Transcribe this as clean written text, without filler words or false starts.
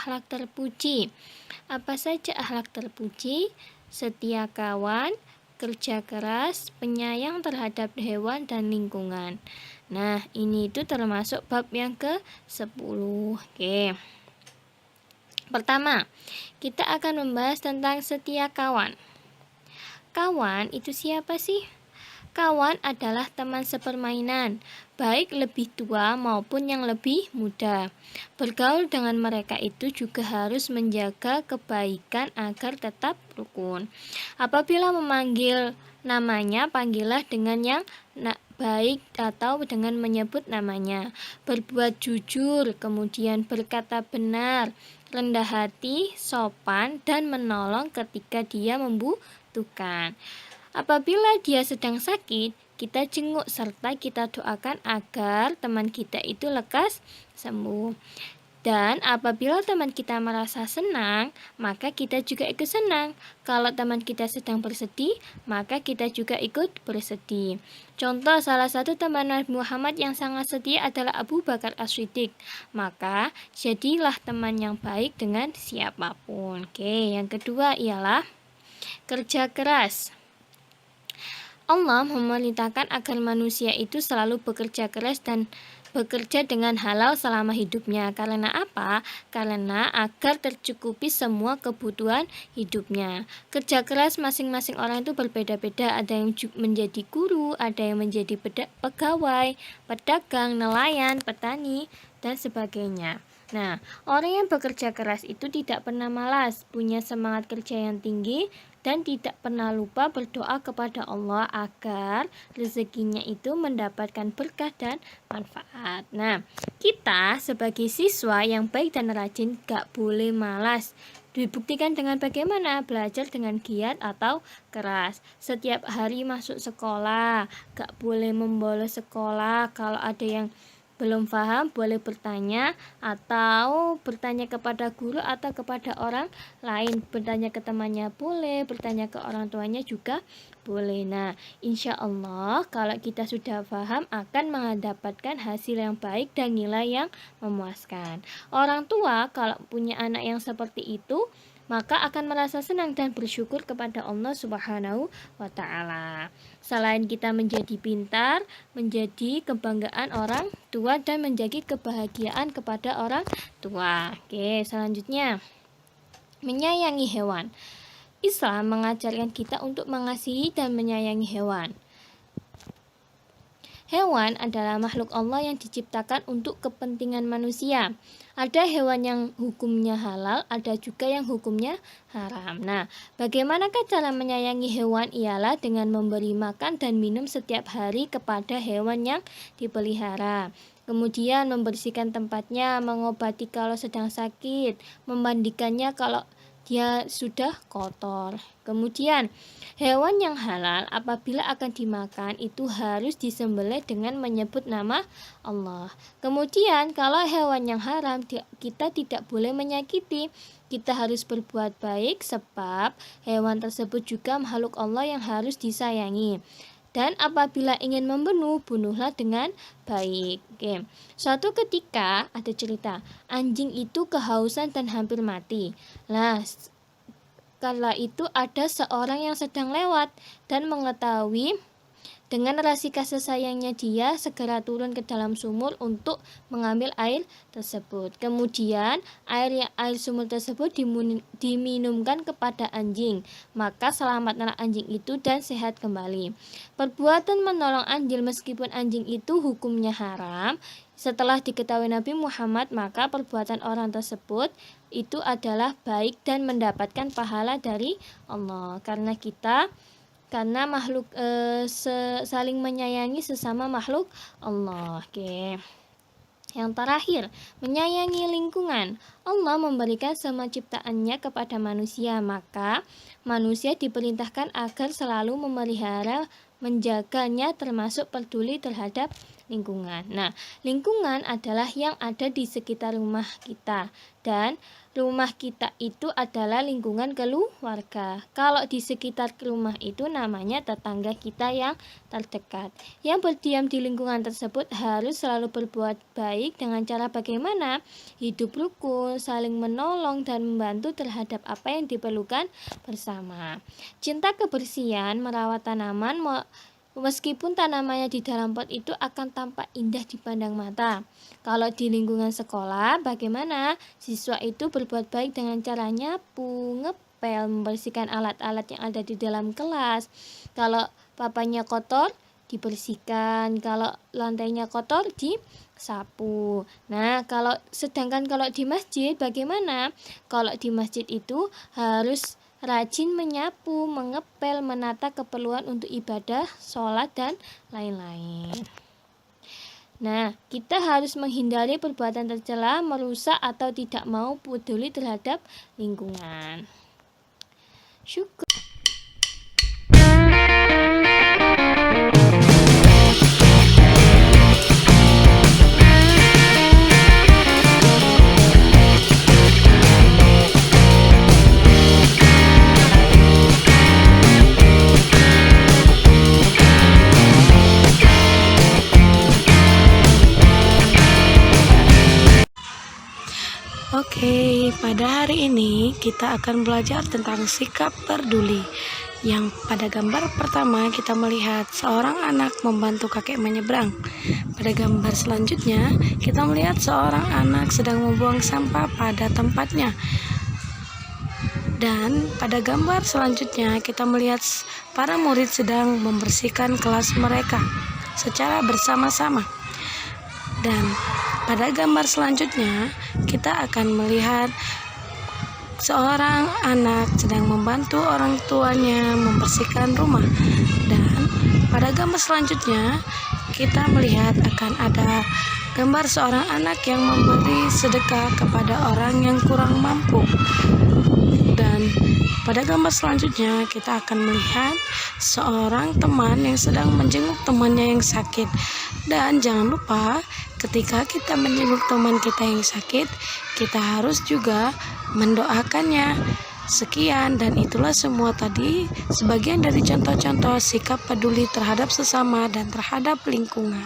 akhlak terpuji. Apa saja akhlak terpuji? Setia kawan, kerja keras, penyayang terhadap hewan dan lingkungan. Nah, ini itu termasuk bab yang ke-10. Oke. Pertama, kita akan membahas tentang setia kawan. Kawan itu siapa sih? Kawan adalah teman sepermainan, baik lebih tua maupun yang lebih muda. Bergaul dengan mereka itu juga harus menjaga kebaikan agar tetap rukun. Apabila memanggil namanya, panggillah dengan yang baik atau dengan menyebut namanya. Berbuat jujur, kemudian berkata benar, rendah hati, sopan, dan menolong ketika dia membutuhkan. Apabila dia sedang sakit, kita jenguk serta kita doakan agar teman kita itu lekas sembuh. Dan apabila teman kita merasa senang, maka kita juga ikut senang. Kalau teman kita sedang bersedih, maka kita juga ikut bersedih. Contoh, salah satu teman Nabi Muhammad yang sangat setia adalah Abu Bakar As-Siddiq. Maka jadilah teman yang baik dengan siapapun. Oke, yang kedua ialah kerja keras. Allah memerintahkan agar manusia itu selalu bekerja keras dan bekerja dengan halal selama hidupnya. Karena apa? Karena agar tercukupi semua kebutuhan hidupnya. Kerja keras masing-masing orang itu berbeda-beda. Ada yang menjadi guru, ada yang menjadi pegawai, pedagang, nelayan, petani, dan sebagainya. Nah, orang yang bekerja keras itu tidak pernah malas, punya semangat kerja yang tinggi, dan tidak pernah lupa berdoa kepada Allah agar rezekinya itu mendapatkan berkah dan manfaat. Nah, kita sebagai siswa yang baik dan rajin gak boleh malas. Dibuktikan dengan bagaimana? Belajar dengan giat atau keras. Setiap hari masuk sekolah, gak boleh membolos sekolah. Kalau ada yang belum paham, boleh bertanya atau bertanya kepada guru atau kepada orang lain. Bertanya ke temannya boleh, bertanya ke orang tuanya juga boleh. Nah, insya Allah kalau kita sudah paham akan mendapatkan hasil yang baik dan nilai yang memuaskan. Orang tua kalau punya anak yang seperti itu, maka akan merasa senang dan bersyukur kepada Allah Subhanahu wa Ta'ala. Selain kita menjadi pintar, menjadi kebanggaan orang tua dan menjadi kebahagiaan kepada orang tua. Oke, selanjutnya menyayangi hewan. Islam mengajarkan kita untuk mengasihi dan menyayangi hewan. Hewan adalah makhluk Allah yang diciptakan untuk kepentingan manusia. Ada hewan yang hukumnya halal, ada juga yang hukumnya haram. Nah, bagaimanakah cara menyayangi hewan? Ialah dengan memberi makan dan minum setiap hari kepada hewan yang dipelihara. Kemudian membersihkan tempatnya, mengobati kalau sedang sakit, memandikannya kalau dia sudah kotor. Kemudian hewan yang halal apabila akan dimakan itu harus disembelih dengan menyebut nama Allah. Kemudian kalau hewan yang haram kita tidak boleh menyakiti. Kita harus berbuat baik sebab hewan tersebut juga makhluk Allah yang harus disayangi. Dan apabila ingin membunuh, bunuhlah dengan baik. Oke. Suatu ketika ada cerita, anjing itu kehausan dan hampir mati. Nah, kala itu ada seorang yang sedang lewat dan mengetahui. Dengan rasa kasih sayangnya dia segera turun ke dalam sumur untuk mengambil air tersebut. Kemudian air sumur tersebut diminumkan kepada anjing. Maka selamatlah anjing itu dan sehat kembali. Perbuatan menolong anjing meskipun anjing itu hukumnya haram, setelah diketahui Nabi Muhammad, maka perbuatan orang tersebut itu adalah baik dan mendapatkan pahala dari Allah. Karena makhluk saling menyayangi sesama makhluk Allah. Oke. Yang terakhir, menyayangi lingkungan. Allah memberikan semua ciptaannya kepada manusia, maka manusia diperintahkan agar selalu memelihara, menjaganya termasuk peduli terhadap lingkungan. Nah, lingkungan adalah yang ada di sekitar rumah kita, dan rumah kita itu adalah lingkungan keluarga. Kalau di sekitar rumah itu namanya tetangga kita yang terdekat. Yang berdiam di lingkungan tersebut harus selalu berbuat baik dengan cara bagaimana? Hidup rukun, saling menolong dan membantu terhadap apa yang diperlukan bersama. Cinta kebersihan, merawat tanaman, meskipun tanamannya di dalam pot itu akan tampak indah dipandang mata. Kalau di lingkungan sekolah, bagaimana? Siswa itu berbuat baik dengan cara nyapu, ngepel, membersihkan alat-alat yang ada di dalam kelas. Kalau papanya kotor, dibersihkan. Kalau lantainya kotor, disapu. Nah, sedangkan kalau di masjid, bagaimana? Kalau di masjid itu harus rajin menyapu, mengepel, menata keperluan untuk ibadah, sholat, dan lain-lain. Nah, kita harus menghindari perbuatan tercela, merusak, atau tidak mau peduli terhadap lingkungan. Syukur. Oke, pada hari ini kita akan belajar tentang sikap peduli. Yang pada gambar pertama kita melihat seorang anak membantu kakek menyeberang. Pada gambar selanjutnya kita melihat seorang anak sedang membuang sampah pada tempatnya. Dan pada gambar selanjutnya kita melihat para murid sedang membersihkan kelas mereka secara bersama-sama. Dan pada gambar selanjutnya kita akan melihat seorang anak sedang membantu orang tuanya membersihkan rumah. Dan pada gambar selanjutnya kita melihat akan ada gambar seorang anak yang memberi sedekah kepada orang yang kurang mampu. Dan pada gambar selanjutnya kita akan melihat seorang teman yang sedang menjenguk temannya yang sakit. Dan jangan lupa, ketika kita menjenguk teman kita yang sakit, kita harus juga mendoakannya. Sekian, dan itulah semua tadi sebagian dari contoh-contoh sikap peduli terhadap sesama dan terhadap lingkungan.